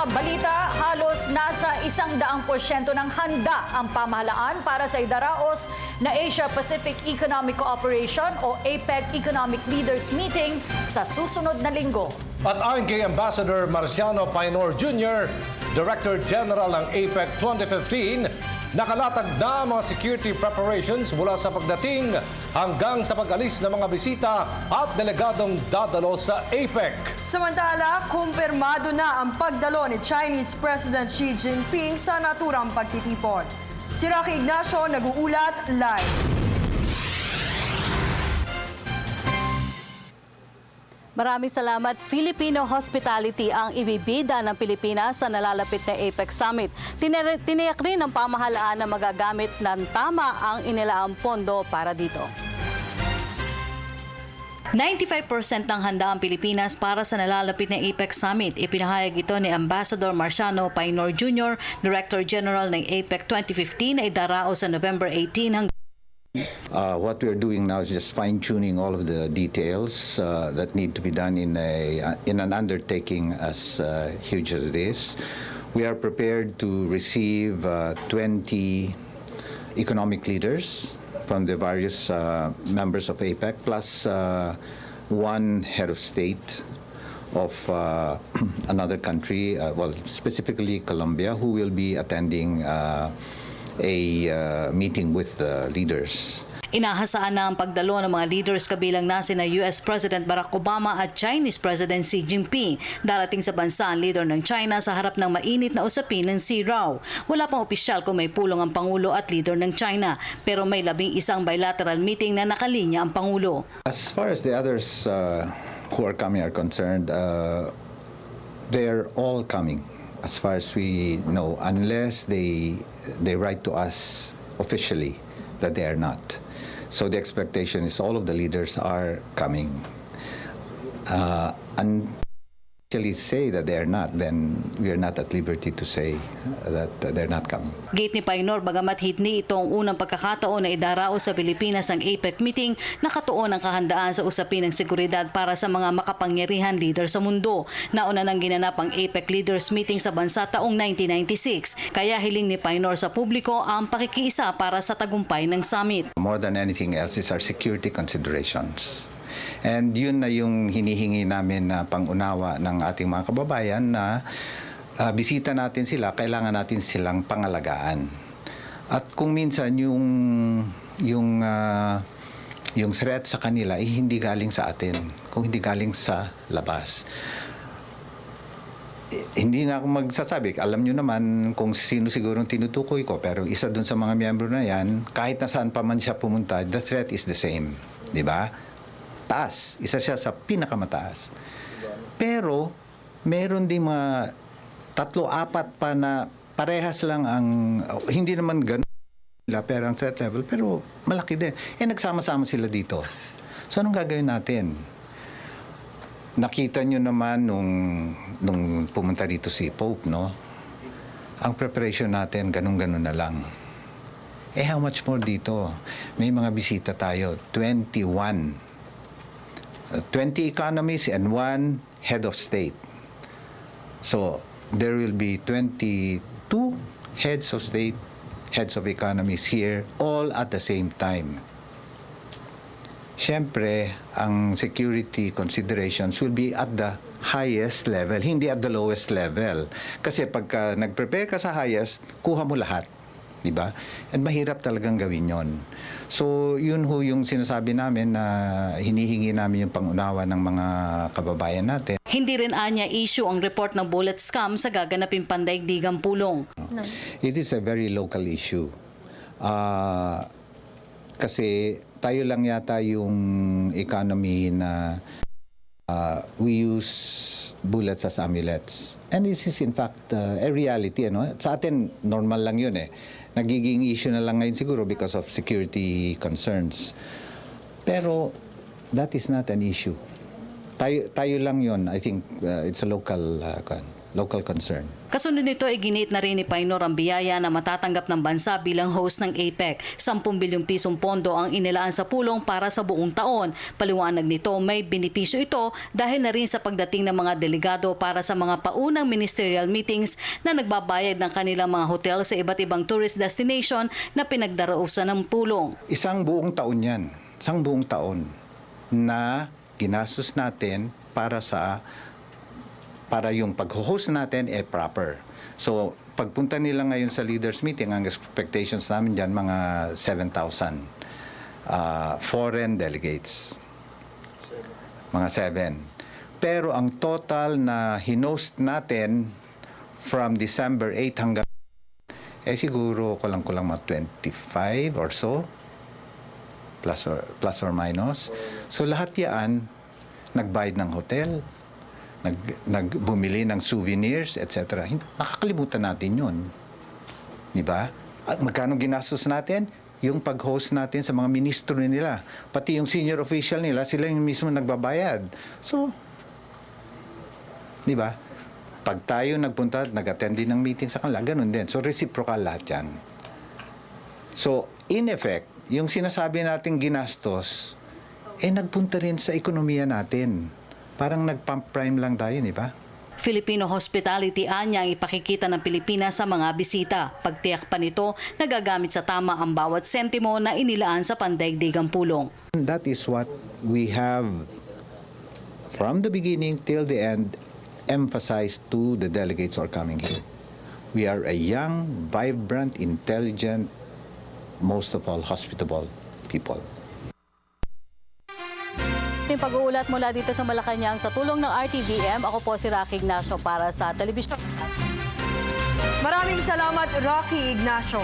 mga balita, halos nasa 100% ng handa ang pamahalaan para sa idaraos na Asia-Pacific Economic Cooperation o APEC Economic Leaders Meeting sa susunod na linggo. At ayon kay Ambassador Marciano Painor Jr., Director General ng APEC 2015, nakalatag na mga security preparations mula sa pagdating hanggang sa pag-alis ng mga bisita at delegadong dadalo sa APEC. Samantala, kumpirmado na ang pagdalo ni Chinese President Xi Jinping sa naturang pagtitipon. Si Rocky Ignacio nag-uulat live. Maraming salamat. Filipino hospitality ang ibibida ng Pilipinas sa nalalapit na APEC Summit. Tiniyak rin ng pamahalaan na magagamit ng tama ang inilaang pondo para dito. 95% ng handa ang Pilipinas para sa nalalapit na APEC Summit. Ipinahayag ito ni Ambassador Marciano Painor Jr., Director General ng APEC 2015 na idarao sa November 18 hanggang what we're doing now is just fine-tuning all of the details that need to be done in an undertaking as huge as this. We are prepared to receive 20 economic leaders from the various members of APEC, plus one head of state of another country, well, specifically Colombia, who will be attending a meeting with the leaders. Inahasaan na ang pagdalo ng mga leaders kabilang na sina US President Barack Obama at Chinese President Xi Jinping. Darating sa bansa ang leader ng China sa harap ng mainit na usapin ng CRAO. Wala pang opisyal kung may pulong ang Pangulo at leader ng China, pero may 11 bilateral meeting na nakalinya ang Pangulo. As far as the others who are coming are concerned, they're all coming. As far as we know, unless they write to us officially that they are not. So the expectation is all of the leaders are coming. And actually say that they are not, then we are not at liberty to say that they're not coming. Gate ni Painor, bagamat hitni itong unang pagkakataon na idarao sa Pilipinas ang APEC meeting, nakatuon ang kahandaan sa usapin ng seguridad para sa mga makapangyarihan leader sa mundo. Nauna nang ginanap ang APEC Leaders Meeting sa bansa taong 1996, kaya hiling ni Painor sa publiko ang pakikiisa para sa tagumpay ng summit. More than anything else is our security considerations. And yun na yung hinihingi namin na pangunawa ng ating mga kababayan na bisita natin sila, kailangan natin silang pangalagaan. At kung minsan yung threat sa kanila ay hindi galing sa atin, kung hindi galing sa labas. Hindi na ako magsasabi. Alam nyo naman kung sino siguro tinutukoy ko, pero isa dun sa mga miyembro na yan, kahit na saan pa man siya pumunta, the threat is the same. Di ba? Taas. Isa siya sa pinakamataas. Pero, meron din mga 3-4 pa na parehas lang ang, hindi naman ganun nila, pero ang threat level, pero malaki din. Nagsama-sama sila dito. So, anong gagawin natin? Nakita nyo naman nung pumunta dito si Pope, no? Ang preparation natin, ganun-ganun na lang. How much more dito? May mga bisita tayo, 20 economies and 1 head of state. So, there will be 22 heads of state, heads of economies here, all at the same time. Siyempre, ang security considerations will be at the highest level, hindi at the lowest level. Kasi pagka nag-prepare ka sa highest, kuha mo lahat. Diba? And mahirap talagang gawin yon. So, yun ho yung sinasabi namin na hinihingi namin yung pangunawa ng mga kababayan natin. Hindi rin anya issue ang report ng bullet scam sa gaganaping pandaigdigang pulong. No. It is a very local issue. Kasi tayo lang yata yung economy na we use bullets as amulets. And this is in fact a reality. Ano? Sa atin, normal lang yun eh. Nagiging issue na lang ngayon siguro because of security concerns. Pero that is not an issue. Tayo lang yun. I think it's a local local concern. Kasunod nito ay giniit na rin ni Painor ang biyaya na matatanggap ng bansa bilang host ng APEC. 10 bilyong pisong pondo ang inilaan sa pulong para sa buong taon. Paliwanag nito may benepisyo ito dahil na rin sa pagdating ng mga delegado para sa mga paunang ministerial meetings na nagbabayad ng kanilang mga hotel sa iba't ibang tourist destination na pinagdarausan ng pulong. Isang buong taon yan. Isang buong taon na ginastos natin para yung pag-host natin proper. So, pagpunta nila ngayon sa leaders meeting, ang expectations namin dyan, mga 7,000 foreign delegates. Mga 7. Pero ang total na hinost natin from December 8 hanggang siguro kulang mga 25 or so, plus or minus. So, lahat yan, nagbayad ng hotel, nagbumili ng souvenirs, etc. Nakakalimutan natin yun. Di ba? At magkano ginastos natin? Yung pag-host natin sa mga ministro nila. Pati yung senior official nila, sila yung mismo nagbabayad. So, di ba? Pag tayo nagpunta, nag-attend din ng meeting sa kanila, ganun din. So, reciprocal lahat yan. So, in effect, yung sinasabi nating ginastos, nagpunta rin sa ekonomiya natin. Parang nag-pump prime lang tayo, di ba? Filipino hospitality anya ang ipakikita ng Pilipinas sa mga bisita. Pagtiyak pa nito, nagagamit sa tama ang bawat sentimo na inilaan sa pandaigdigang pulong. That is what we have, from the beginning till the end, emphasized to the delegates who are coming here. We are a young, vibrant, intelligent, most of all, hospitable people. Yung pag-uulat mula dito sa Malacanang sa tulong ng RTVM, ako po si Rocky Ignacio para sa Telebisyon. Maraming salamat, Rocky Ignacio.